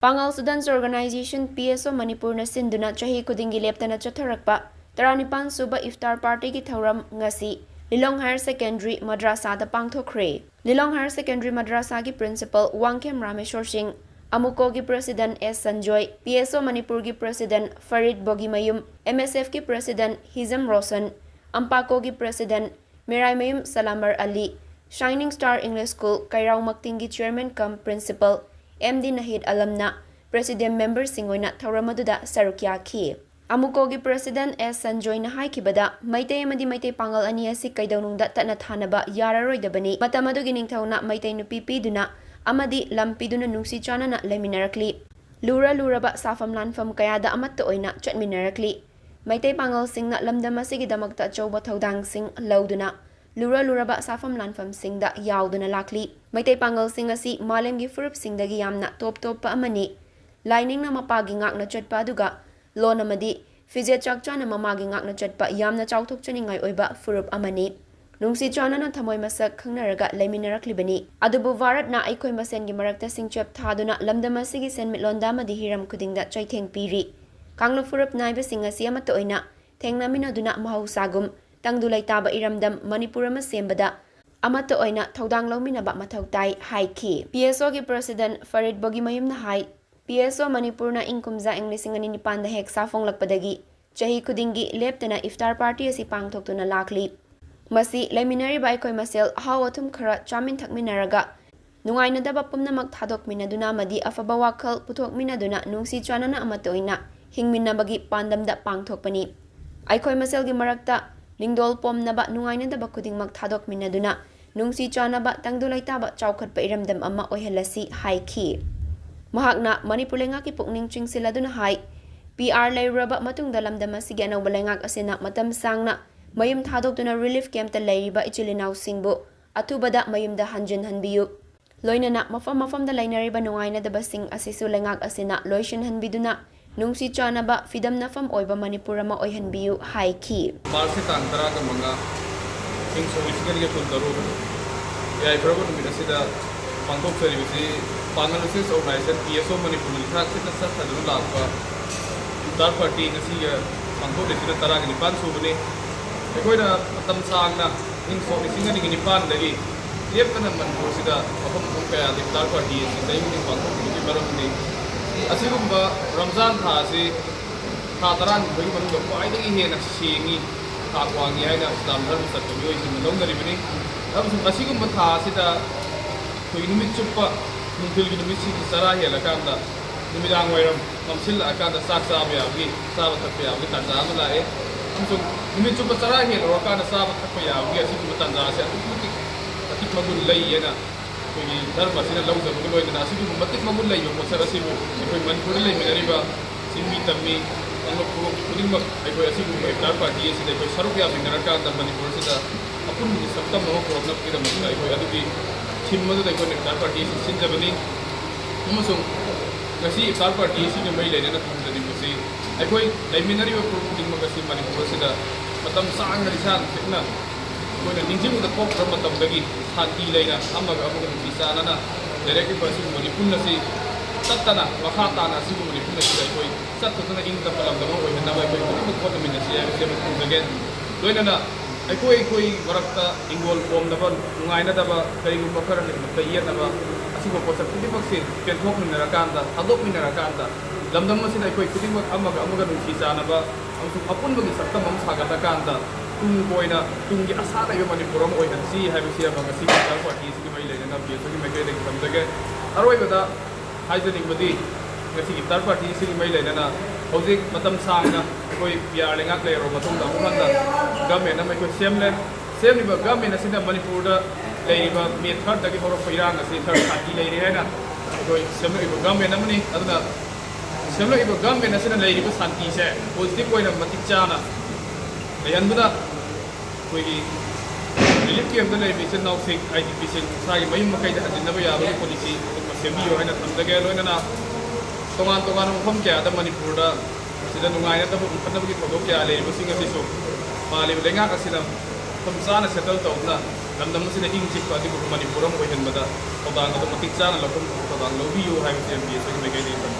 Pangal Students Organization Pso Manipur na sinduna chahi kudingi leptana chatharakpa 19 suba Iftar Party ki thauram ngasi Lilong Higher Secondary Madrassa da pangthokre. Lilong Higher Secondary Madrassa ki principal Wangkem Rameshwar Singh, Amuko ki President S. Sanjoy, Pso Manipur ki President Farid Bogimayum, MSF ki President Hizam Rosan, Ampako ki President Miraimayum Salamar Ali, Shining Star English School Kairao Makting ki Chairman cum Principal MD Nahid Alamna, President Member Singoina Tauramaduda Sarukya Ki. Amukogi President S. Sanjoy na haikibada, Maitay amadi Maitay Pangal aniya si Kaidawnungda Tatna Thanaba Yararoy Dabani, Matamadu Giningtawna Maitay Nupipiduna, Amadi Lampiduna Nungsi Chana na Leminarakli. Lura ba Safam Lanfam Kayada Amat Oina Chatminarakli. Maitay Pangal Sing na Lamdama Sigidamagta Choba Tawdang Sing Lauduna. Lura ba Safam Lanfam Sing da Yauduna Lakli. Maitay Pangal Sing asi Malem gi Furup Sing da Giyamna Top pa amani. Lining na mapagi ngak na chatpa duga. Lo namadi Fizet Chakcha na mamagi ngak na chatpa Yamna Chautok Chaningay Oiba Furup amani. Nungsi Chana na Tamoy Masak Kangnaraga Leminarakli bani. Adubu Varat na Aikoy Masen gi Marakta Sing Chep Thaduna Lamdama Sigi Sen Mitlonda Madi Hiram Kudingda Chaiteng Piri. Kanglo Furup Naiba Sing asi Amato Oina. Tengna Minaduna Mahusagum. Tangdulay taba iramdam Manipur Sembada. Amato Oina Tawdang Lominaba Matawtay Haiki. PSO ki President Farid Bogimayum na Hai. PSO Manipur na Inkumza ang lisingani ni Panda Hek Safong Lakpadagi. Chahi Kudingi Leptana Iftar Party asi Pangthokto na Lakli. Masi Leminary ba Aikoy Masel Hawatum Kara Chamin Takminaraga. Nungay na daba pumnamak thadok minaduna madi afaba wakal putok minaduna nung si Chana na Amato Oina. Hingmin na bagi pandamda Pangthokpani. Aikoy Masel gi Marakta Lingdol pom na ba nungay na daba kuding magthadok minaduna. Nung si Chana ba tangdulay taba chawkat pa iramdam ama oihalasi Haiki. Mahak na Manipur lengak ipukning ching sila duna hai. PR layra ba matung dalamdama sige anaw balengak asina matamsang na mayum thadok duna relief camp ta layriba ichilinaw singbo. Atubada mayum da hanjin hanbiyu. Loy na mafam da laynariba nungay na daba sing asisu lengak asina loyshin hanbiduna. Nung si Chana ba fidam na fam oiba Manipura ma oihan biyu Haiki. Marsi tangtara ka mga king soliskan ke puntaru. Ya ibrahim minasida pangkok servisi Organises Organises Pso Manipur Organises 18Th Iftar Party ngasi pangkok desina tara ni pan subni. Ekoi na matam sang na king soliskan ni pan dagi. Liap kana Manipur sida apam kaya Iftar Party sida yung pangkok ni baru ni. Asigumba Ramzan tha si tha taran bagi manu ko ai dagi he na singi tha kwangi ai na Islam dharma satyo yoi si malong dari bini asigumba tha si da koi numit chuppa nungtil gi numit si sara he la kanda numidang wairam mamsil akanda saksa ya gi saba thapya gi tanda ma lae amsung numit chuppa sara he ro kana saba thapya gi asigumba tanda se atik magun lai yana koi dharma sina lau da bugoi na asigu matik magun lai yo mosara sibu koi Manipur lai minariba simmi tammi anglo kuding mak ai koi asigu Iftar Party sida koi sarukya minaraka da Manipur sida apun ni sabtam no problem kida mai koi adugi thimma da koi Iftar Party sinjabani kumusung ngasi Iftar Party sida mai lai na tumda di busi ai koi lai minariba kuding mak asi Manipur sida matam sang na lisan fitna koi na ninjim da pop matam dagi Hanti lain na amaga di sana na direct person Manipur na si tatana makata na si Manipur na si koi tatana ing tapalam damo koi na koi koi ko min na siya siya mo again loy na ay koi warakta ingol pom na ban ngai na daba kay ngum bakara ni tayer na ba asi ko sa pudi vaksin ken thok min na kanda hadok min na kanda lamdam ma si koi kuding amaga dun si sana ba ang apun bagi sakta mam sagata kanda tung boy na tung gi asa na yung Manipur mo oy si have siya mga si Iftar Party si may lay na biyo so may kay samdaga aroy bada hydroning badi ngasi Iftar Party si may lay na hojik matam sang na koy PR lengak lay ro matung da muhan da game na may koy sem ni ba game na sina Manipur da lay ba me third da gi horo pairang ngasi third party lay re na koy sem ni ba game na mani aduna sem ni ba game na sina lay ba santi se positive koy na matik cha na ayan buda koi relief camp da lai mission now sing IDP sing sai mai makai da hadin na ba ya ba policy ko sembiyo ai na thamda ge lo na tongan mo pham kya da Manipur da sida nungai na da bu kan da bu ko kya le bu singa si so mali lenga ka sida pham sa na settle to na ꯂꯝꯗꯝ ꯑꯁꯤꯗ ꯏꯪ ꯆꯤꯛꯄ ꯑꯗꯨꯒ ꯃꯅꯤꯄꯨꯔ ꯑꯃ ꯑꯣꯏꯍꯟꯕꯗ ꯊꯧꯗꯥꯡ ꯑꯗꯨ ꯃꯇꯤꯛ ꯆꯥꯅ ꯊꯧꯗꯥꯡ ꯂꯧꯕꯤꯌꯨ ꯍꯥꯏꯕꯁꯤ MPSOꯒꯤ ꯃꯥꯏꯀꯩꯗꯒꯤ